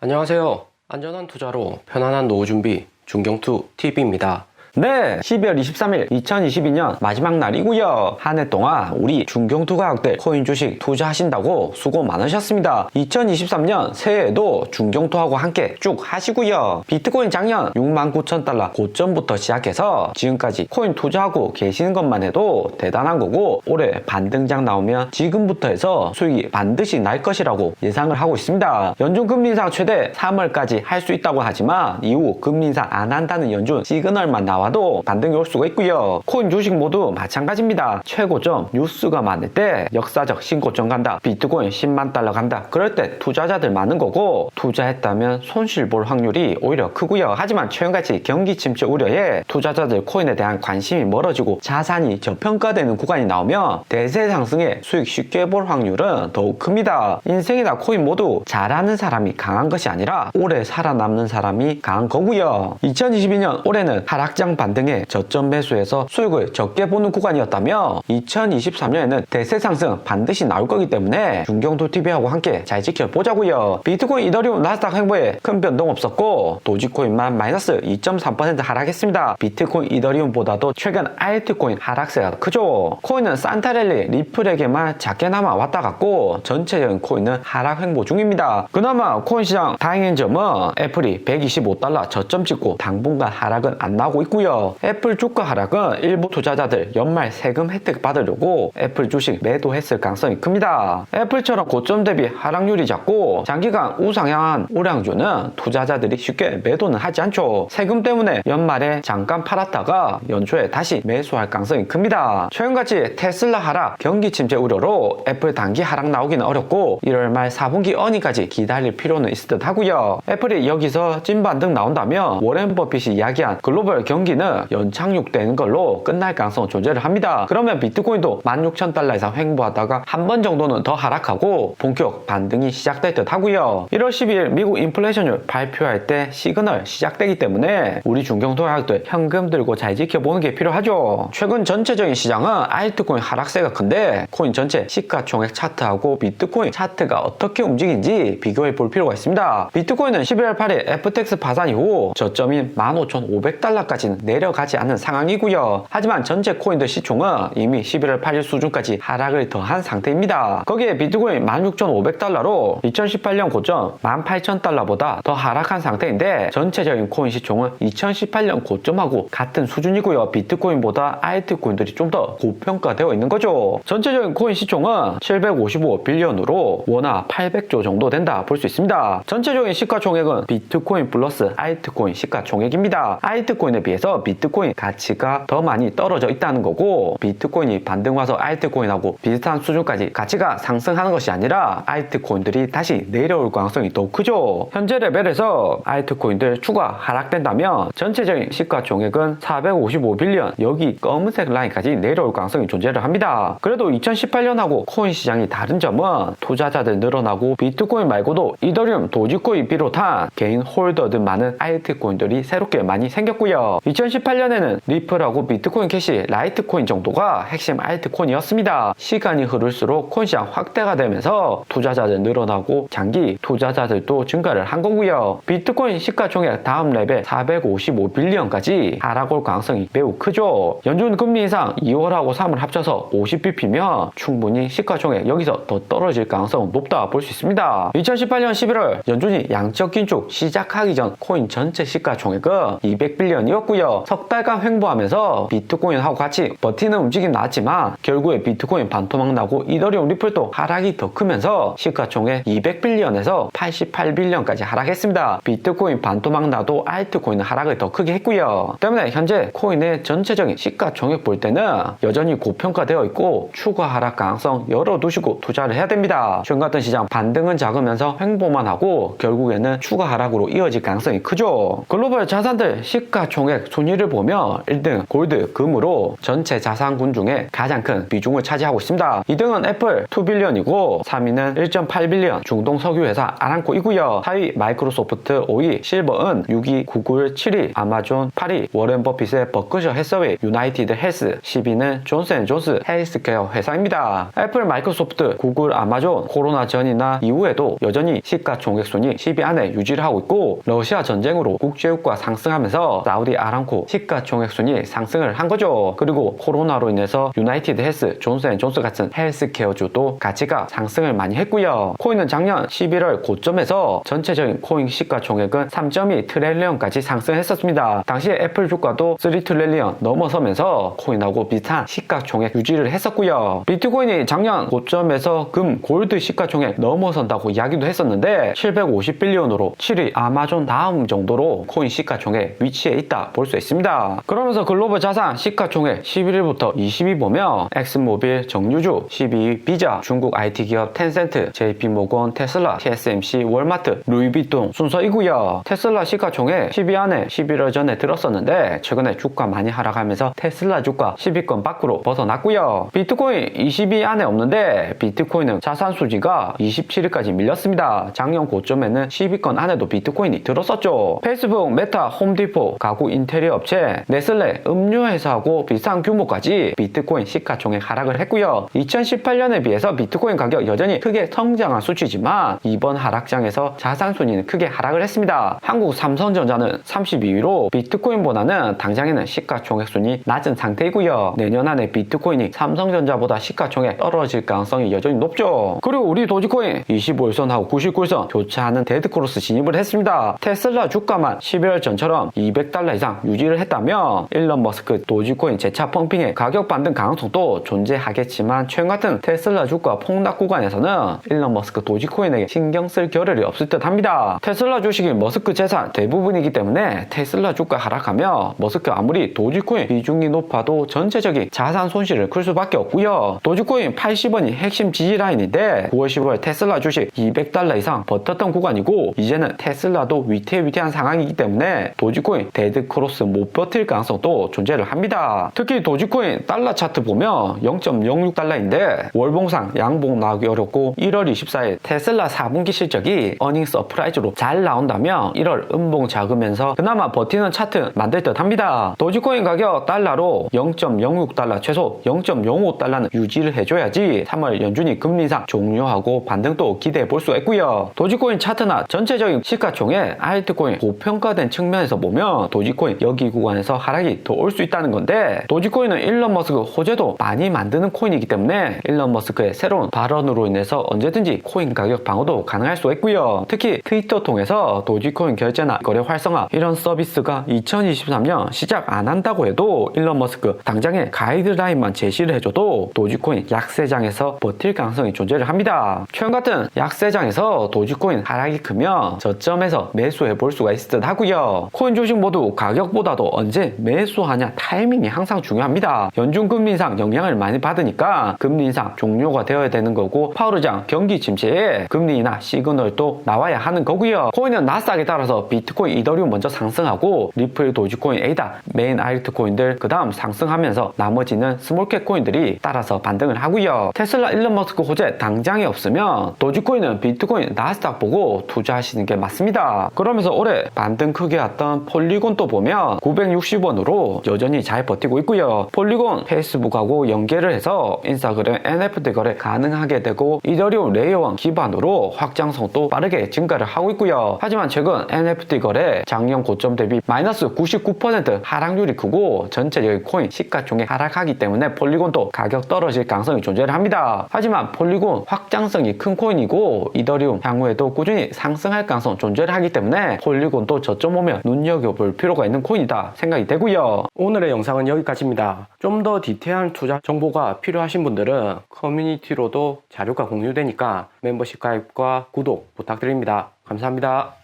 안녕하세요. 안전한 투자로 편안한 노후 준비 중경투 TV입니다. 네, 12월 23일 2022년 마지막 날이고요. 한 해 동안 우리 중경투 가격대 코인 주식 투자하신다고 수고 많으셨습니다. 2023년 새해에도 중경투하고 함께 쭉 하시고요. 비트코인 작년 69,000달러 고점부터 시작해서 지금까지 코인 투자하고 계시는 것만 해도 대단한 거고, 올해 반등장 나오면 지금부터 해서 수익이 반드시 날 것이라고 예상을 하고 있습니다. 연준 금리 인상 최대 3월까지 할 수 있다고 하지만 이후 금리 인상 안 한다는 연준 시그널만 나와도 반등이 올 수가 있고요. 코인 주식 모두 마찬가지입니다. 최고점 뉴스가 많을 때 역사적 신고점 간다, 비트코인 10만 달러 간다, 그럴 때 투자자들 많은 거고, 투자했다면 손실 볼 확률이 오히려 크고요. 하지만 최근같이 경기 침체 우려에 투자자들 코인에 대한 관심이 멀어지고 자산이 저평가되는 구간이 나오면 대세 상승에 수익 쉽게 볼 확률은 더욱 큽니다. 인생이나 코인 모두 잘하는 사람이 강한 것이 아니라 오래 살아남는 사람이 강한 거고요. 2022년 올해는 하락장 반등에 저점 매수해서 수익을 적게 보는 구간이었다며 2023년에는 대세 상승 반드시 나올 거기 때문에 중경투 TV하고 함께 잘 지켜보자고요. 비트코인, 이더리움, 나스닥 행보에 큰 변동 없었고 도지코인만 마이너스 2.3% 하락했습니다. 비트코인, 이더리움보다도 최근 알트코인 하락세가 크죠. 코인은 산타랠리, 리플에게만 작게나마 왔다 갔고 전체적인 코인은 하락 행보 중입니다. 그나마 코인 시장 다행인 점은 애플이 125달러 저점 찍고 당분간 하락은 안 나오고 있고요. 애플 주가 하락은 일부 투자자들 연말 세금 혜택 받으려고 애플 주식 매도했을 가능성이 큽니다. 애플처럼 고점 대비 하락률이 작고 장기간 우상향한 우량주는 투자자들이 쉽게 매도는 하지 않죠. 세금 때문에 연말에 잠깐 팔았다가 연초에 다시 매수할 가능성이 큽니다. 최근같이 테슬라 하락, 경기 침체 우려로 애플 단기 하락 나오기는 어렵고 1월 말 4분기 어닝까지 기다릴 필요는 있을 듯 하고요. 애플이 여기서 찐반등 나온다면 워렌 버핏이 이야기한 글로벌 경기는 연착륙되는 걸로 끝날 가능성은 존재를 합니다. 그러면 비트코인도 16,000달러 이상 횡보하다가 한 번 정도는 더 하락하고 본격 반등이 시작될 듯 하고요. 1월 12일 미국 인플레이션율 발표할 때 시그널 시작되기 때문에 우리 중경투 가격들 현금 들고 잘 지켜보는 게 필요하죠. 최근 전체적인 시장은 알트코인 하락세가 큰데 코인 전체 시가총액 차트하고 비트코인 차트가 어떻게 움직이는지 비교해 볼 필요가 있습니다. 비트코인은 11월 8일 FTX 파산 이후 저점인 15,500달러까지는 내려가지 않는 상황이고요. 하지만 전체 코인들 시총은 이미 11월 8일 수준까지 하락을 더한 상태입니다. 거기에 비트코인 16,500달러로 2018년 고점 18,000달러보다 더 하락한 상태인데 전체적인 코인 시총은 2018년 고점하고 같은 수준이고요. 비트코인보다 알트코인들이 좀 더 고평가되어 있는 거죠. 전체적인 코인 시총은 755빌리언으로 원화 800조 정도 된다 볼 수 있습니다. 전체적인 시가총액은 비트코인 플러스 알트코인 시가총액입니다. 알트코인에 비해서 비트코인 가치가 더 많이 떨어져 있다는 거고, 비트코인이 반등 와서 알트코인하고 비슷한 수준까지 가치가 상승하는 것이 아니라 알트코인들이 다시 내려올 가능성이 더 크죠. 현재 레벨에서 알트코인들 추가 하락된다면 전체적인 시가총액은 455빌리언, 여기 검은색 라인까지 내려올 가능성이 존재를 합니다. 그래도 2018년하고 코인 시장이 다른 점은 투자자들 늘어나고 비트코인 말고도 이더리움, 도지코인 비롯한 개인 홀더들 많은 알트코인들이 새롭게 많이 생겼고요. 2018년에는 리플하고 비트코인 캐시, 라이트코인 정도가 핵심 알트코인이었습니다. 시간이 흐를수록 코인 시장 확대가 되면서 투자자들 늘어나고 장기 투자자들도 증가를 한 거고요. 비트코인 시가총액 다음 레벨 455빌리언까지 하락 올 가능성이 매우 크죠. 연준 금리 인상 2월하고 3월 합쳐서 50bp면 충분히 시가총액 여기서 더 떨어질 가능성은 높다 볼 수 있습니다. 2018년 11월 연준이 양적 긴축 시작하기 전 코인 전체 시가총액은 200빌리언이었고요. 석 달간 횡보하면서 비트코인하고 같이 버티는 움직임 나왔지만 결국에 비트코인 반토막 나고 이더리움, 리플도 하락이 더 크면서 시가총액 200빌리언에서 88빌리언까지 하락했습니다. 비트코인 반토막 나도 알트코인은 하락을 더 크게 했고요. 때문에 현재 코인의 전체적인 시가총액 볼 때는 여전히 고평가되어 있고 추가 하락 가능성 열어두시고 투자를 해야 됩니다. 최근 같은 시장 반등은 작으면서 횡보만 하고 결국에는 추가 하락으로 이어질 가능성이 크죠. 글로벌 자산들 시가총액 순위를 보면 1등 골드 금으로 전체 자산군 중에 가장 큰 비중을 차지하고 있습니다. 2등은 애플 2빌리언이고 3위는 1.8빌리언 중동 석유 회사 아람코이고요. 4위 마이크로소프트, 5위 실버은, 6위 구글, 7위 아마존, 8위 워렌 버핏의 버크셔 해서웨이 유나이티드 헬스, 10위는 존스앤존스 헬스케어 회사입니다. 애플, 마이크로소프트, 구글, 아마존 코로나 전이나 이후에도 여전히 시가총액 순위 10위 안에 유지를 하고 있고, 러시아 전쟁으로 국제유가 상승하면서 사우디 아람코 시가총액 순위 상승을 한 거죠. 그리고 코로나로 인해서 유나이티드 헬스, 존스앤존스 같은 헬스케어주도 가치가 상승을 많이 했고요. 코인은 작년 11월 고점에서 전체적인 코인 시가총액은 3.2 트릴리언까지 상승했었습니다. 당시에 애플 주가도 3 트릴리언 넘어서면서 코인하고 비슷한 시가총액 유지를 했었고요. 비트코인이 작년 고점에서 금, 골드 시가총액 넘어선다고 이야기도 했었는데 750빌리언으로 7위 아마존 다음 정도로 코인 시가총액 위치에 있다 볼 수 있습니다. 그러면서 글로벌 자산 시가총액 11위부터 20위 보면 엑슨모빌, 정유주, 12위 비자, 중국 IT 기업 텐센트, JP모건, 테슬라, TSMC, 월마트, 루이비통 순서이고요. 테슬라 시가총액 10위 안에 11월 전에 들었었는데 최근에 주가 많이 하락하면서 테슬라 주가 10위권 밖으로 벗어났고요. 비트코인 20위 안에 없는데 비트코인은 자산 수지가 27위까지 밀렸습니다. 작년 고점에는 10위권 안에도 비트코인이 들었었죠. 페이스북, 메타, 홈디포, 가구 인테리어 업체, 네슬레, 음료 회사하고 비슷한 규모까지 비트코인 시가총액 하락을 했고요. 2018년에 비해서 비트코인 가격 여전히 크게 성장한 수치지만 이번 하락장에서 자산 순위는 크게 하락을 했습니다. 한국 삼성전자는 32위로 비트코인보다는 당장에는 시가총액 순위 낮은 상태이고요. 내년 안에 비트코인이 삼성전자보다 시가총액 떨어질 가능성이 여전히 높죠. 그리고 우리 도지코인 25일선하고 99일선 교차하는 데드크로스 진입을 했습니다. 테슬라 주가만 12월 전처럼 $200 이상 유지를 했다면 일론 머스크 도지코인 재차 펌핑의 가격 반등 가능성도 존재하겠지만 최근 같은 테슬라 주가 폭락 구간에서는 일론 머스크 도지코인에게 신경 쓸 겨를이 없을 듯 합니다. 테슬라 주식이 머스크 재산 대부분이기 때문에 테슬라 주가 하락하며 머스크 아무리 도지코인 비중이 높아도 전체적인 자산 손실을 클 수밖에 없고요. 도지코인 80원이 핵심 지지라인인데 9월 10월 테슬라 주식 $200 이상 버텼던 구간이고 이제는 테슬라도 위태위태한 상황이기 때문에 도지코인 데드크로스 못 버틸 가능성도 존재를 합니다. 특히 도지코인 달러 차트 보면 0.06달러인데 월봉상 양봉 나오기 어렵고 1월 24일 테슬라 4분기 실적이 어닝 서프라이즈로 잘 나온다면 1월 음봉 작으면서 그나마 버티는 차트 만들 듯 합니다. 도지코인 가격 달러로 0.06달러 최소 0.05달러는 유지를 해줘야지 3월 연준이 금리 인상 종료하고 반등도 기대해 볼 수가 있고요. 도지코인 차트나 전체적인 시가총액 알트코인 고평가된 측면에서 보면 도지코인 여기 구간에서 하락이 더 올 수 있다는 건데 도지코인은 일론 머스크 호재도 많이 만드는 코인이기 때문에 일론 머스크의 새로운 발언으로 인해서 언제든지 코인 가격 방어도 가능할 수 있고요. 특히 트위터 통해서 도지코인 결제나 거래 활성화 이런 서비스가 2023년 시작 안 한다고 해도 일론 머스크 당장의 가이드라인만 제시를 해줘도 도지코인 약세장에서 버틸 가능성이 존재를 합니다. 최근 같은 약세장에서 도지코인 하락이 크면 저점에서 매수해 볼 수가 있을 듯 하고요. 코인 주식 모두 가격보다도 언제 매수하냐 타이밍이 항상 중요합니다. 연준 금리 인상 영향을 많이 받으니까 금리 인상 종료가 되어야 되는 거고 파우르장 경기 침체에 금리나 시그널도 나와야 하는 거고요. 코인은 나스닥에 따라서 비트코인, 이더리움 먼저 상승하고 리플, 도지코인, 에이다, 메인 알트코인들 그 다음 상승하면서 나머지는 스몰캡 코인들이 따라서 반등을 하고요. 테슬라 일론 머스크 호재 당장에 없으면 도지코인은 비트코인, 나스닥 보고 투자하시는 게 맞습니다. 그러면서 올해 반등 크게 왔던 폴리곤도 보면 960원으로 여전히 잘 버티고 있고요. 폴리곤 페이스북하고 연계를 해서 인스타그램 NFT 거래 가능하게 되고 이더리움 레이어1 기반으로 확장성도 빠르게 증가를 하고 있고요. 하지만 최근 NFT 거래 작년 고점 대비 마이너스 99% 하락률이 크고 전체적인 코인 시가총액 하락하기 때문에 폴리곤도 가격 떨어질 가능성이 존재를 합니다. 하지만 폴리곤 확장성이 큰 코인이고 이더리움 향후에도 꾸준히 상승할 가능성 존재를 하기 때문에 폴리곤도 저점 오면 눈여겨볼 필요가 있는 코인이다 생각이 되고요. 오늘의 영상은 여기까지입니다. 좀 더 디테일한 투자 정보가 필요하신 분들은 커뮤니티로도 자료가 공유되니까 멤버십 가입과 구독 부탁드립니다. 감사합니다.